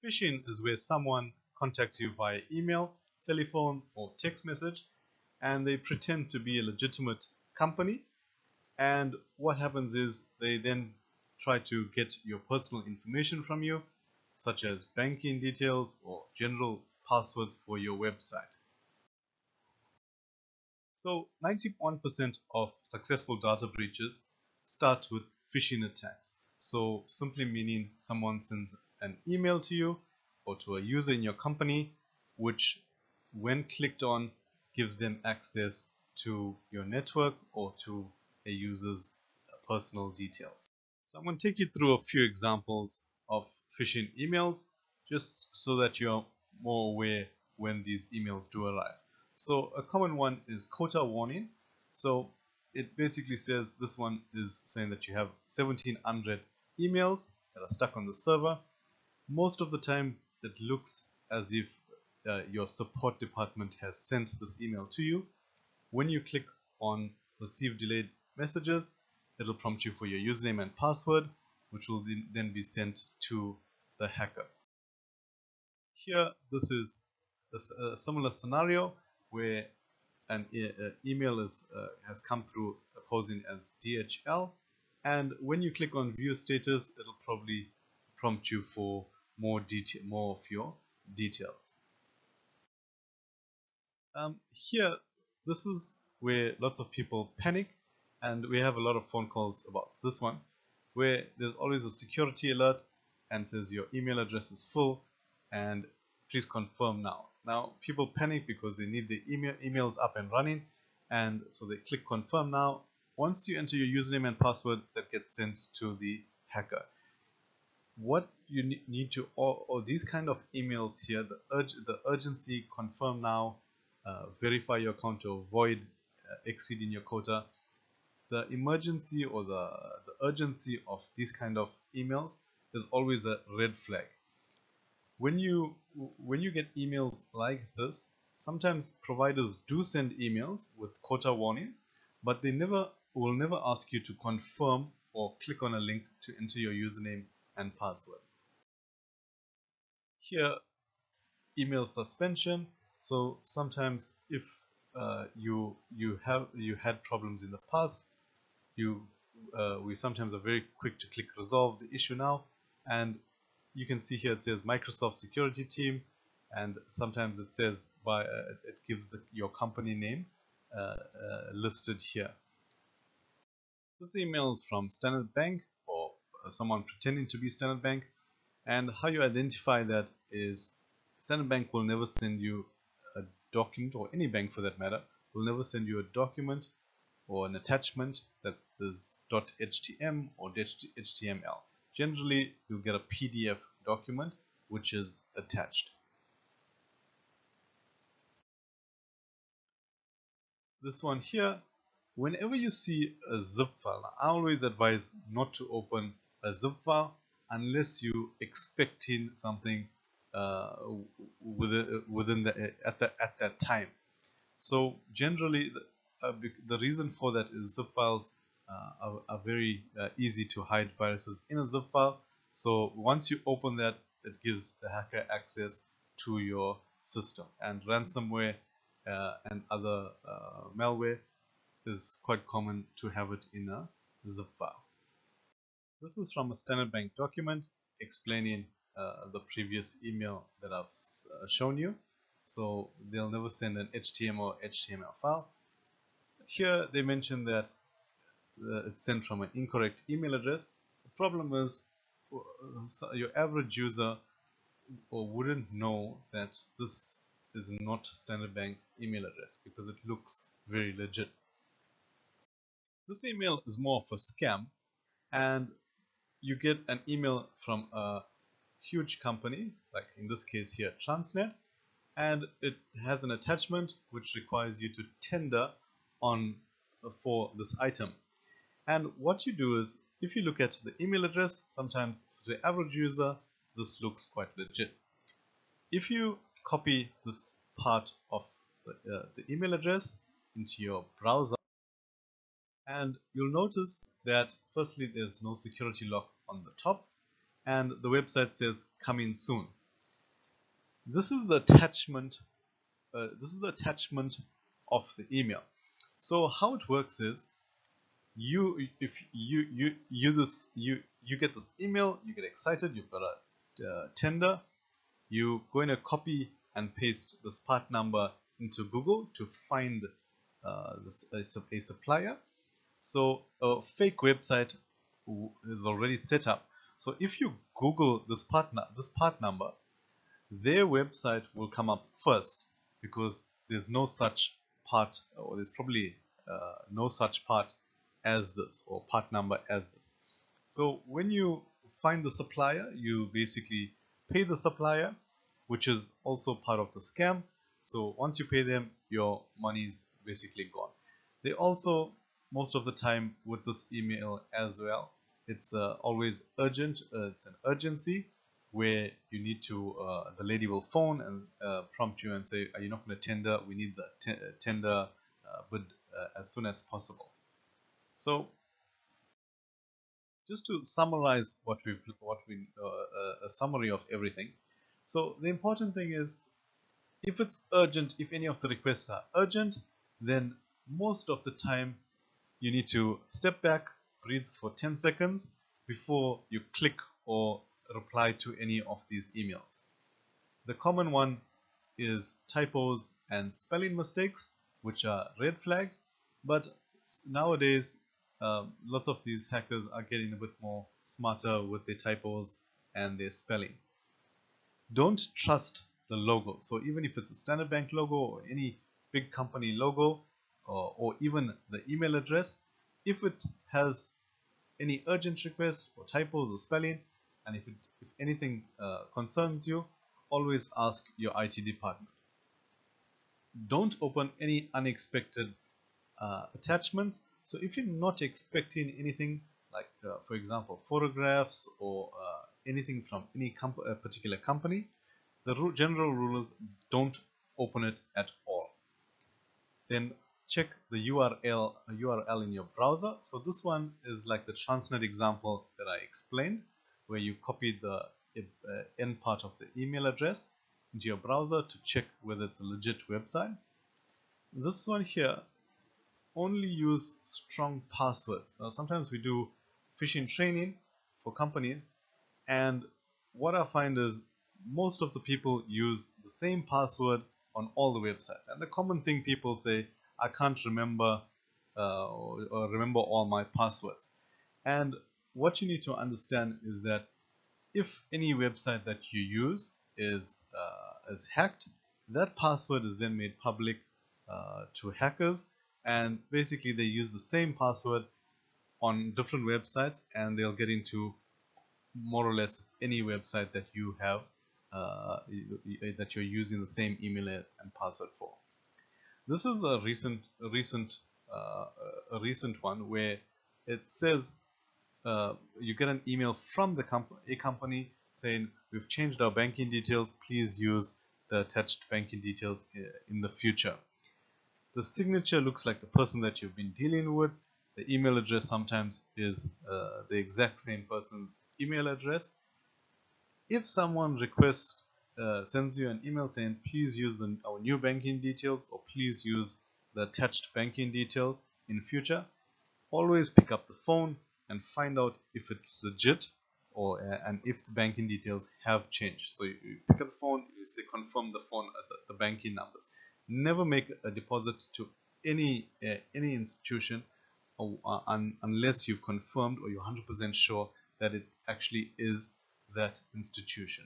Phishing is where someone contacts you via email, telephone, or text message, and they pretend to be a legitimate company. And what happens is they then try to get your personal information from you, such as banking details or general passwords for your website. So 91% of successful data breaches start with phishing attacks. So simply meaning someone sends an email to you or to a user in your company, which when clicked on gives them access to your network or to a user's personal details. So I'm going to take you through a few examples of phishing emails just so that you're more aware when these emails do arrive. So a common one is Quota Warning. So it basically says this one is saying that you have 1700 emails that are stuck on the server. Most of the time it looks as if your support department has sent this email to you. When you click on receive delayed messages, it'll prompt you for your username and password, which will then be sent to the hacker. Here, this is a similar scenario where an email has come through posing as DHL, and when you click on view status, it'll probably prompt you for more of your details. Here, this is where lots of people panic, and we have a lot of phone calls about this one, where there's always a security alert and says your email address is full and please confirm now. Now people panic because they need the emails up and running, and so they click confirm now. Once you enter your username and password, that gets sent to the hacker. What you need to, or these kind of emails here, the urgency, confirm now, verify your account to avoid exceeding your quota. The emergency or the urgency of these kind of emails is always a red flag. When you get emails like this, sometimes providers do send emails with quota warnings, but they will never ask you to confirm or click on a link to enter your username and password. Here, email suspension. So sometimes if you had problems in the past, we sometimes are very quick to click resolve the issue now, and you can see here it says Microsoft security team, and sometimes it says it gives your company name listed here. This email is from Standard Bank or someone pretending to be Standard Bank, and how you identify that is Standard Bank will never send you a document, or any bank for that matter will never send you a document or an attachment that is .htm or .html. Generally, you'll get a PDF document which is attached. This one here, whenever you see a zip file, I always advise not to open a zip file unless you're expecting something at that time. So generally, the reason for that is zip files are very easy to hide viruses in a zip file. So once you open that, it gives the hacker access to your system. And ransomware and other malware is quite common to have it in a zip file. This is from a Standard Bank document explaining the previous email that I've shown you. So they'll never send an HTML or HTML file. Here they mention that it's sent from an incorrect email address. The problem is your average user wouldn't know that this is not Standard Bank's email address because it looks very legit. This email is more of a scam, and you get an email from a huge company, like in this case here Transnet, and it has an attachment which requires you to tender for this item. And what you do is, if you look at the email address, sometimes to the average user this looks quite legit. If you copy this part of the email address into your browser, and you'll notice that firstly there's no security lock on the top, and the website says coming soon. This is the attachment. This is the attachment of the email. So how it works is, if you get this email, you get excited, you've got a tender, you going to copy and paste this part number into Google to find a supplier. So a fake website is already set up. So if you Google this part number, their website will come up first, because there's no such part, or there's probably no such part as this, or part number as this. So when you find the supplier, you basically pay the supplier, which is also part of the scam. So once you pay them, your money is basically gone. They also, most of the time with this email as well, it's always urgent. It's an urgency where you need to, the lady will phone and prompt you and say, are you not going to tender? We need the tender bid as soon as possible. So just to summarize a summary of everything. So the important thing is, if it's urgent, if any of the requests are urgent, then most of the time you need to step back, breathe for 10 seconds before you click or reply to any of these emails. The common one is typos and spelling mistakes, which are red flags, but nowadays lots of these hackers are getting a bit more smarter with their typos and their spelling. Don't trust the logo. So even if it's a Standard Bank logo or any big company logo, or even the email address, if it has any urgent request or typos or spelling, and if anything concerns you, always ask your IT department. Don't open any unexpected attachments. So if you're not expecting anything, like for example photographs or anything from any particular company, the general rule is don't open it at all. Then check the URL in your browser. So this one is like the Transnet example that I explained, where you copy the end part of the email address into your browser to check whether it's a legit website. This one here, only use strong passwords. Now sometimes we do phishing training for companies, and what I find is most of the people use the same password on all the websites, and the common thing people say, I can't remember or remember all my passwords. And what you need to understand is that if any website that you use is hacked, that password is then made public to hackers, and basically they use the same password on different websites, and they'll get into more or less any website that you have that you're using the same email and password for. This is a recent one where it says you get an email from a company saying, we've changed our banking details, please use the attached banking details in the future. The signature looks like the person that you've been dealing with. The email address sometimes is the exact same person's email address. If someone sends you an email saying, please use our new banking details, or please use the attached banking details in future, always pick up the phone and find out if it's legit, and if the banking details have changed. So you pick up the phone, you say confirm the banking numbers. Never make a deposit to any institution unless you've confirmed or you're 100% sure that it actually is that institution.